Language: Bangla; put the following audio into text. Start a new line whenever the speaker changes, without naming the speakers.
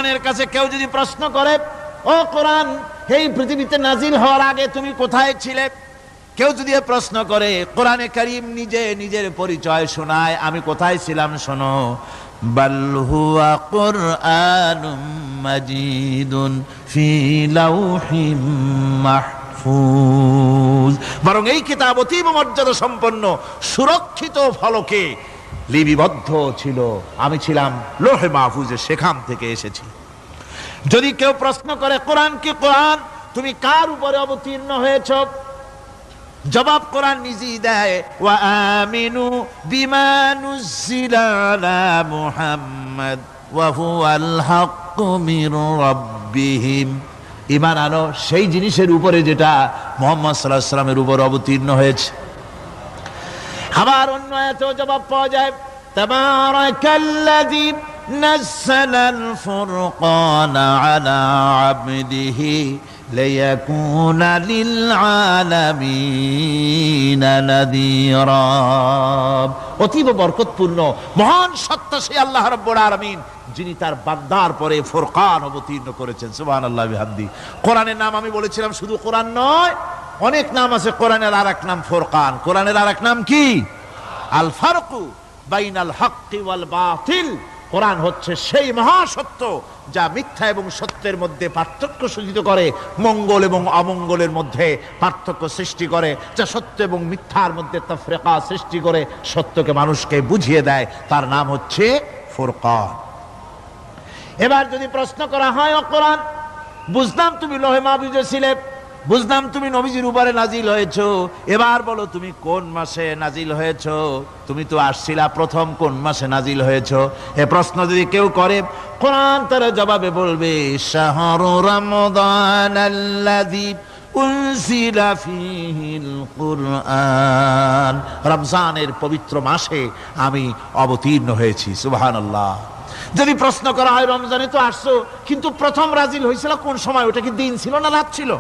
কোরআনের কাছে কেউ যদি প্রশ্ন করে, ও কোরআন, এই পৃথিবীতে নাজিল হওয়ার আগে তুমি কোথায় ছিলে? কেউ যদি প্রশ্ন করে, কোরআনে কারীম নিজে নিজের পরিচয় শোনায়, আমি কোথায় ছিলাম শোনো। বাল হুয়া কুরআনুম মাজিদুন ফি লাউহিম মাহফুজ, বরং এই কিতাব অতীব মর্যাদা সম্পন্ন সুরক্ষিত ফলকে লিপিবদ্ধ ছিল, আমি ছিলাম লৌহে মাহফুজে, সেখান থেকে এসেছি। যদি কেউ প্রশ্ন করে, কোরআন কি কোরআন, তুমি কার উপরে অবতীর্ণ হয়েছ? জবাব কোরআন নিজেই দেয়, ওয়া আমিনু বিমা নুজিলা আলা মুহাম্মাদ ওয়া হুয়াল হাক্কু মির রাব্বিহিম, ঈমান আনো সেই জিনিসের উপরে যেটা মুহাম্মদ সাল্লাল্লাহু আলাইহি ওয়াসাল্লামের উপর অবতীর্ণ হয়েছে। আবার অন্য আয়াতেও জবাব পাওয়া যায়, তাবারাকাল্লাযী নাযালাল ফুরকানা আলা আবদিহি লিয়াকুনা লিল আলামিনা নাযীরা। অতীব বরকতপূর্ণ মহান সত্তা সেই আল্লাহ রাব্বুল আলামিন, যিনি তার বান্দার পরে ফুরকান অবতীর্ণ করেছেন। সুবহানাল্লাহি ওয়া বিহামদিহি। কোরআনের নাম আমি বলেছিলাম শুধু কোরআন নয়, অনেক নাম আছে। কোরআনের আরেক নাম ফুরকান। কোরআনের আরেক নাম কি? আল ফারকু বাইনাল হাক্কি ওয়াল বাতিল। কোরআন হচ্ছে সেই মহাসত্য যা মিথ্যা এবং সত্যের মধ্যে পার্থক্য সূচিত করে, মঙ্গল এবং অমঙ্গলের মধ্যে পার্থক্য সৃষ্টি করে, যা সত্য এবং মিথ্যার মধ্যে তাফরিকা সৃষ্টি করে, সত্যকে মানুষকে বুঝিয়ে দেয়। তার নাম হচ্ছে ফুরকান। এবার যদি প্রশ্ন করা হয়, ও কোরআন, বুঝলাম তুমি লৌহে মাহফুজে ছিলে, বুঝলাম তুমি নবীজির উপরে নাজিল হয়েছো, এবার বলো তুমি কোন মাসে নাজিল হয়েছো? তুমি তো আসছিলা প্রথম কোন মাসে নাজিল হয়েছো? এ প্রশ্ন যদি কেউ করে, কোরআন তার জবাবে বলবে, শাহরু রমাদানাল্লাযী উনজিলা ফীহিল কুরআন, রমজানের পবিত্র মাসে আমি অবতীর্ণ হয়েছি। সুবহানাল্লাহ। যদি প্রশ্ন করা হয়, রমজানে তো আসছো, কিন্তু প্রথম নাজিল হয়েছিল কোন সময়? ওটা কি দিন ছিল না রাত ছিল?